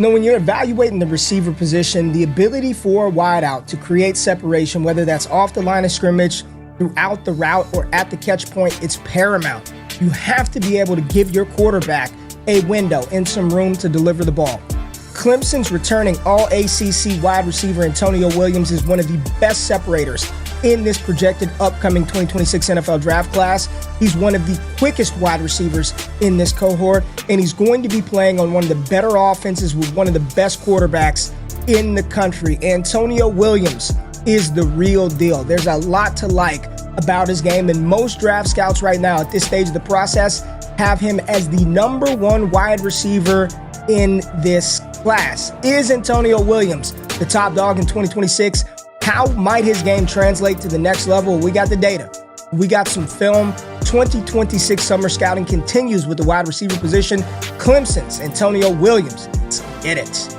When you're evaluating the receiver position, the ability for a wideout to create separation, whether that's off the line of scrimmage, throughout the route, or at the catch point, it's paramount. You have to be able to give your quarterback a window and some room to deliver the ball. Clemson's returning All-ACC wide receiver Antonio Williams is one of the best separators in this projected upcoming 2026 NFL draft class. He's one of the quickest wide receivers in this cohort, and he's going to be playing on one of the better offenses with one of the best quarterbacks in the country. Antonio Williams is the real deal. There's a lot to like about his game, and most draft scouts right now at this stage of the process have him as the #1 wide receiver in this class. Is Antonio Williams the top dog in 2026? How might his game translate to the next level? We got the data. We got some film. 2026 summer scouting continues with the wide receiver position. Clemson's Antonio Williams. Let's get it.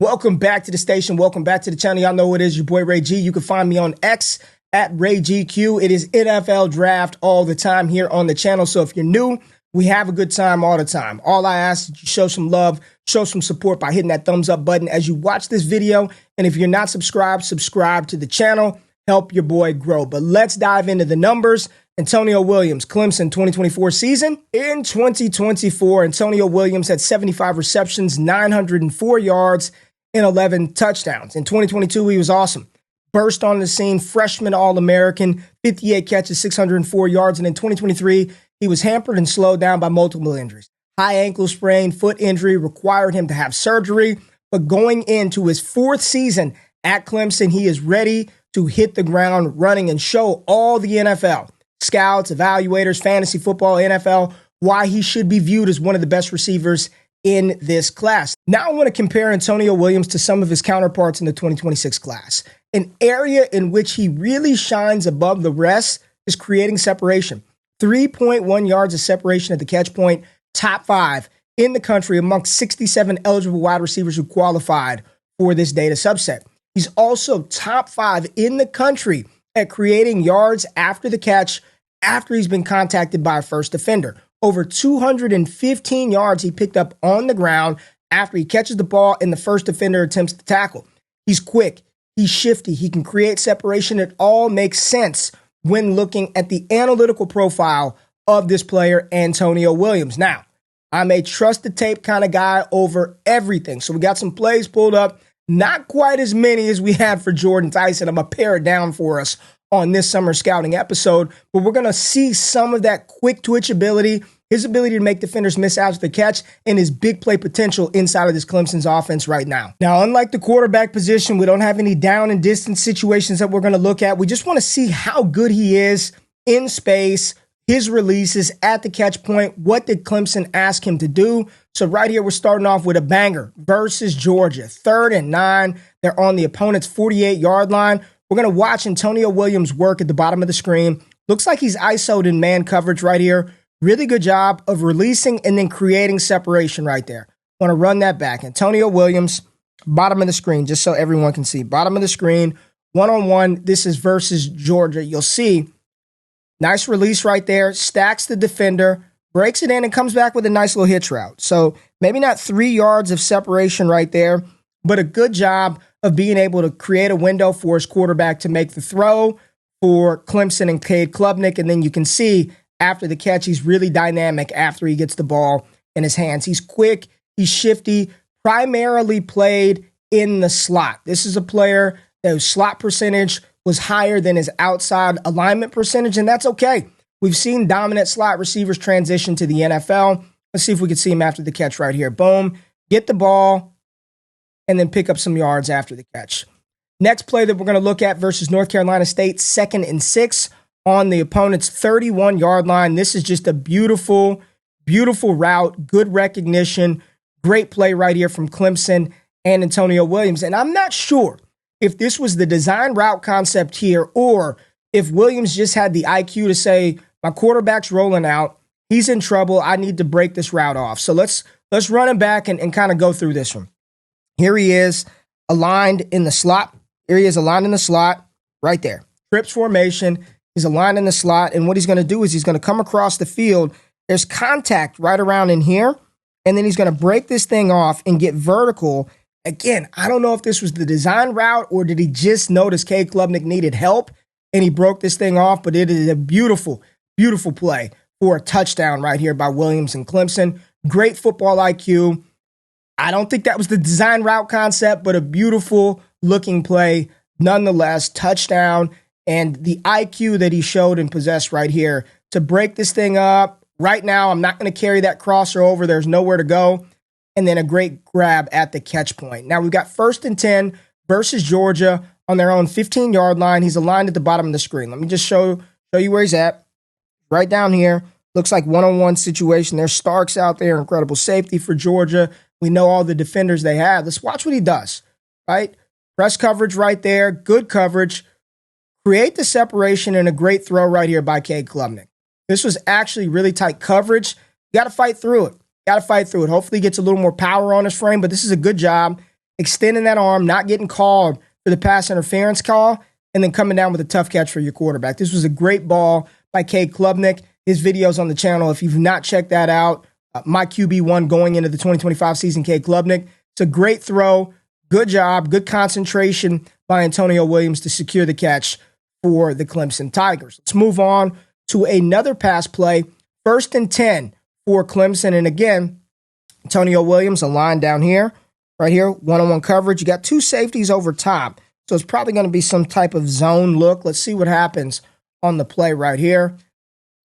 Welcome back to the station. Welcome back to the channel. Y'all know who it is, your boy Ray G. You can find me on X at RayGQue. It is NFL draft all the time here on the channel. So if you're new, we have a good time all the time. All I ask is you show some love, show some support by hitting that thumbs up button as you watch this video. And if you're not subscribed, subscribe to the channel. Help your boy grow. But let's dive into the numbers. Antonio Williams, Clemson 2024 season. In 2024, Antonio Williams had 75 receptions, 904 yards, and 11 touchdowns. In 2022, he was awesome. Burst on the scene, freshman All-American, 58 catches, 604 yards. And in 2023, he was hampered and slowed down by multiple injuries. High ankle sprain, foot injury required him to have surgery. But going into his 4th season at Clemson, he is ready to hit the ground running and show all the NFL scouts, evaluators, fantasy football, NFL, why he should be viewed as one of the best receivers in this class. Now I want to compare Antonio Williams to some of his counterparts in the 2026 class. An area in which he really shines above the rest is creating separation. 3.1 yards of separation at the catch point, top 5 in the country amongst 67 eligible wide receivers who qualified for this data subset. He's also top 5 in the country at creating yards after the catch after he's been contacted by a first defender. Over 215 yards he picked up on the ground after he catches the ball and the first defender attempts to tackle. He's quick, he's shifty, he can create separation. It all makes sense when looking at the analytical profile of this player, Antonio Williams. Now, I'm a trust the tape kind of guy over everything. So we got some plays pulled up, not quite as many as we had for Jordan Tyson. I'm going to pare it down for us on this summer scouting episode, but we're going to see some of that quick twitch ability, his ability to make defenders miss out to the catch, and his big play potential inside of this Clemson's offense right now. Now, unlike the quarterback position, we don't have any down and distance situations that we're going to look at. We just want to see how good he is in space, his releases at the catch point. What did Clemson ask him to do? So right here, we're starting off with a banger versus Georgia. 3rd and 9. They're on the opponent's 48-yard line. We're going to watch Antonio Williams work at the bottom of the screen. Looks like he's ISO'd in man coverage right here. Really good job of releasing and then creating separation right there. Want to run that back. Antonio Williams, bottom of the screen, just so everyone can see. Bottom of the screen, one-on-one. This is versus Georgia. You'll see, nice release right there. Stacks the defender, breaks it in, and comes back with a nice little hitch route. So maybe not 3 yards of separation right there, but a good job of being able to create a window for his quarterback to make the throw for Clemson and Cade Klubnik. And then you can see after the catch, he's really dynamic after he gets the ball in his hands. He's quick, he's shifty, primarily played in the slot. This is a player whose slot percentage was higher than his outside alignment percentage, and that's okay. We've seen dominant slot receivers transition to the NFL. Let's see if we can see him after the catch right here. Boom, get the ball, and then pick up some yards after the catch. Next play that we're going to look at versus North Carolina State, 2nd and 6 on the opponent's 31-yard line. This is just a beautiful, beautiful route, good recognition, great play right here from Clemson and Antonio Williams. And I'm not sure if this was the design route concept here or if Williams just had the IQ to say, my quarterback's rolling out, he's in trouble, I need to break this route off. So let's run him back and kind of go through this one. Here he is, aligned in the slot. Here he is aligned in the slot right there. Trips formation, He's aligned in the slot, and what he's going to do is he's going to come across the field. There's contact right around in here, and then he's going to break this thing off and get vertical. Again, I don't know if this was the design route or did he just notice Cade Klubnik needed help and he broke this thing off, but it is a beautiful, beautiful play for a touchdown right here by Williams and Clemson. Great football IQ. I don't think that was the design route concept, but a beautiful looking play nonetheless. Touchdown, and the IQ that he showed and possessed right here to break this thing up. Right now, I'm not going to carry that crosser over. There's nowhere to go. And then a great grab at the catch point. Now we've got 1st and 10 versus Georgia on their own 15-yard line. He's aligned at the bottom of the screen. Let me just show you where he's at. Right down here. Looks like one-on-one situation. There's Starks out there, incredible safety for Georgia. We know all the defenders they have. Let's watch what he does, right? Press coverage right there. Good coverage. Create the separation and a great throw right here by Cade Klubnik. This was actually really tight coverage. You got to fight through it. Hopefully he gets a little more power on his frame, but this is a good job extending that arm, not getting called for the pass interference call, and then coming down with a tough catch for your quarterback. This was a great ball by Cade Klubnik. His video's on the channel. If you've not checked that out, my QB1 going into the 2025 season, Cade Klubnik. It's a great throw. Good job. Good concentration by Antonio Williams to secure the catch for the Clemson Tigers. Let's move on to another pass play. 1st and 10 for Clemson. And again, Antonio Williams, a line down here, right here, one-on-one coverage. You got 2 safeties over top. So it's probably going to be some type of zone look. Let's see what happens on the play right here.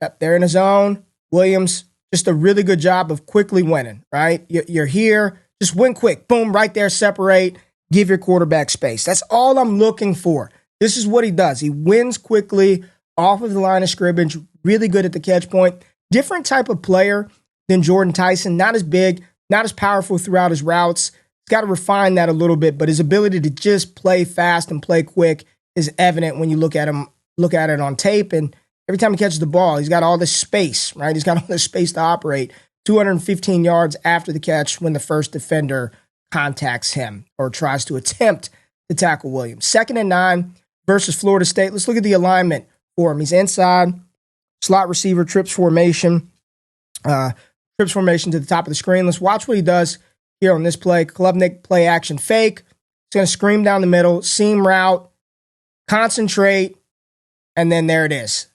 Yep, they're in a zone. Williams, just a really good job of quickly winning, right? You're here. Just win quick. Boom, right there, separate. Give your quarterback space. That's all I'm looking for. This is what he does. He wins quickly off of the line of scrimmage. Really good at the catch point. Different type of player than Jordan Tyson. Not as big, not as powerful throughout his routes. He's got to refine that a little bit, but his ability to just play fast and play quick is evident when you look at it on tape. And every time he catches the ball, he's got all this space, right? He's got all this space to operate. 215 yards after the catch when the first defender contacts him or tries to attempt to tackle Williams. 2nd and 9 versus Florida State. Let's look at the alignment for him. He's inside, slot receiver, trips formation to the top of the screen. Let's watch what he does here on this play. Klubnik play action fake. He's going to scream down the middle, seam route, concentrate, and then there it is.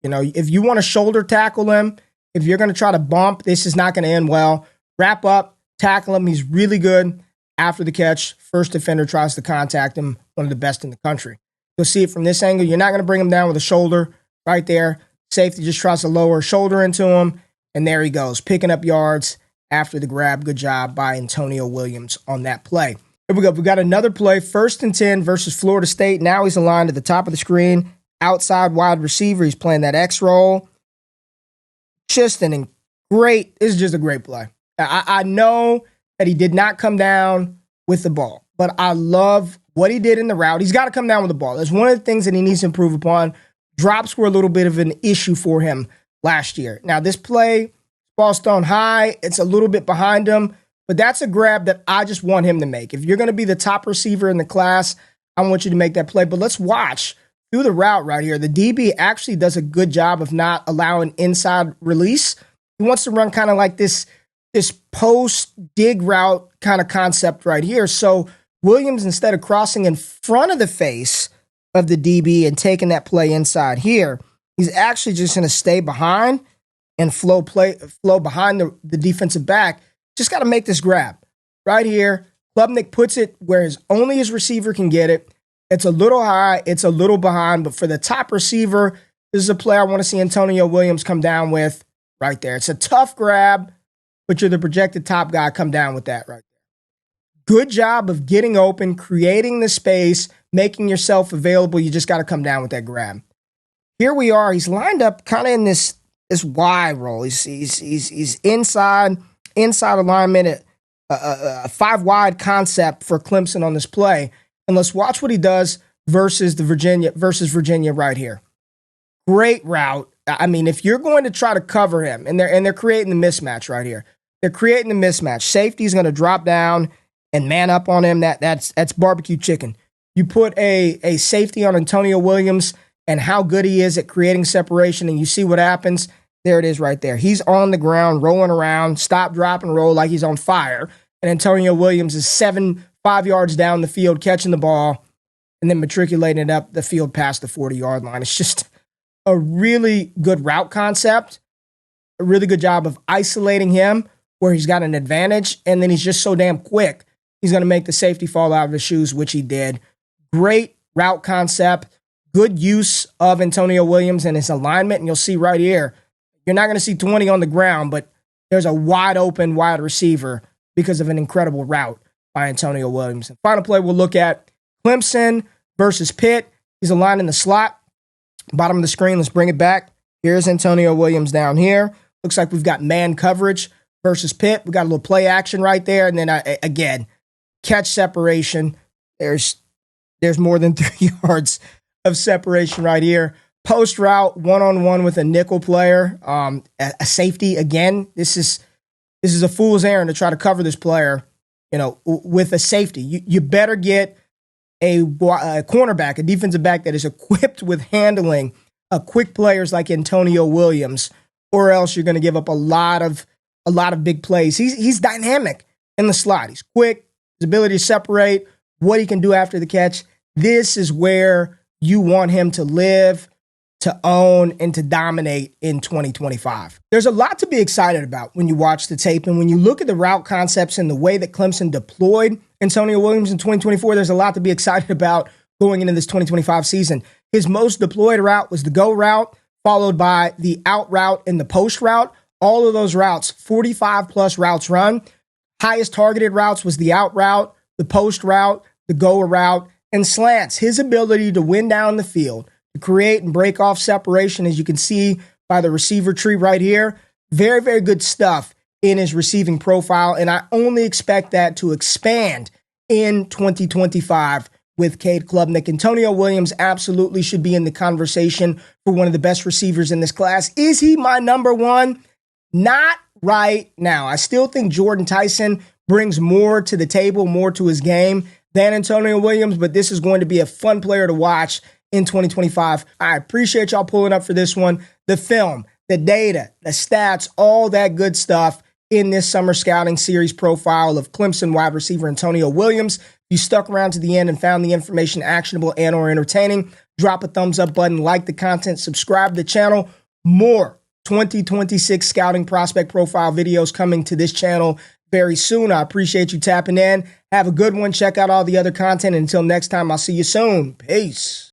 You know, if you want to shoulder tackle him, if you're going to try to bump, this is not going to end well. Wrap up, tackle him. He's really good after the catch. First defender tries to contact him, one of the best in the country. You'll see it from this angle. You're not going to bring him down with a shoulder right there. Safety just tries to lower a shoulder into him, and there he goes, picking up yards after the grab. Good job by Antonio Williams on that play. Here we go. We got another play, 1st and 10 versus Florida State. Now he's aligned at the top of the screen. Outside wide receiver. He's playing that X roll. This is just a great play. I know that he did not come down with the ball, but I love what he did in the route. He's got to come down with the ball. That's one of the things that he needs to improve upon. Drops were a little bit of an issue for him last year. Now this play, ball's thrown high. It's a little bit behind him, but that's a grab that I just want him to make. If you're going to be the top receiver in the class, I want you to make that play. But let's watch through the route right here. The DB actually does a good job of not allowing inside release. He wants to run kind of like this post dig route kind of concept right here. So Williams, instead of crossing in front of the face of the DB and taking that play inside here, he's actually just going to stay behind and flow behind the defensive back. Just got to make this grab right here. Klubnik puts it where only his receiver can get it. It's a little high, it's a little behind, but for the top receiver, this is a play I want to see Antonio Williams come down with right there. It's a tough grab, but you're the projected top guy. Come down with that right there. Good job of getting open, creating the space, making yourself available. You just got to come down with that grab. Here we are. He's lined up kind of in this Y roll. He's inside alignment, a 5 wide concept for Clemson on this play. And let's watch what he does versus Virginia right here. Great route. I mean, if you're going to try to cover him, and they're creating the mismatch right here. They're creating the mismatch. Safety's going to drop down and man up on him. That's barbecue chicken. You put a safety on Antonio Williams, and how good he is at creating separation. And you see what happens. There it is right there. He's on the ground, rolling around, stop, drop, and roll like he's on fire. And Antonio Williams is 5 yards down the field, catching the ball, and then matriculating it up the field past the 40-yard line. It's just a really good route concept, a really good job of isolating him where he's got an advantage, and then he's just so damn quick. He's going to make the safety fall out of his shoes, which he did. Great route concept, good use of Antonio Williams and his alignment, and you'll see right here, you're not going to see 20 on the ground, but there's a wide open wide receiver because of an incredible route by Antonio Williams. And final play we'll look at, Clemson versus Pitt. He's aligned in the slot. Bottom of the screen, let's bring it back. Here's Antonio Williams down here. Looks like we've got man coverage versus Pitt. We got a little play action right there. And then, again, catch separation. There's more than 3 yards of separation right here. Post route, one-on-one with a nickel player. A safety, again, this is a fool's errand to try to cover this player, with a safety. You better get a cornerback, a defensive back that is equipped with handling quick players like Antonio Williams, or else you're going to give up a lot of big plays. He's dynamic in the slot. He's quick, his ability to separate, what he can do after the catch. This is where you want him to live, to own, and to dominate in 2025. There's a lot to be excited about when you watch the tape, and when you look at the route concepts and the way that Clemson deployed Antonio Williams in 2024, there's a lot to be excited about going into this 2025 season. His most deployed route was the go route, followed by the out route and the post route. All of those routes, 45-plus routes run. Highest targeted routes was the out route, the post route, the go route, and slants. His ability to win down the field, to create and break off separation, as you can see by the receiver tree right here. Very, very good stuff in his receiving profile, and I only expect that to expand in 2025 with Cade Klubnik. Antonio Williams absolutely should be in the conversation for one of the best receivers in this class. Is he my number one? Not right now. I still think Jordan Tyson brings more to the table, more to his game than Antonio Williams, but this is going to be a fun player to watch in 2025. I appreciate y'all pulling up for this one. The film, the data, the stats, all that good stuff in this summer scouting series profile of Clemson wide receiver Antonio Williams. If you stuck around to the end and found the information actionable and or entertaining, drop a thumbs up button, like the content, subscribe to the channel. More 2026 scouting prospect profile videos coming to this channel very soon. I appreciate you tapping in. Have a good one. Check out all the other content. And until next time, I'll see you soon. Peace.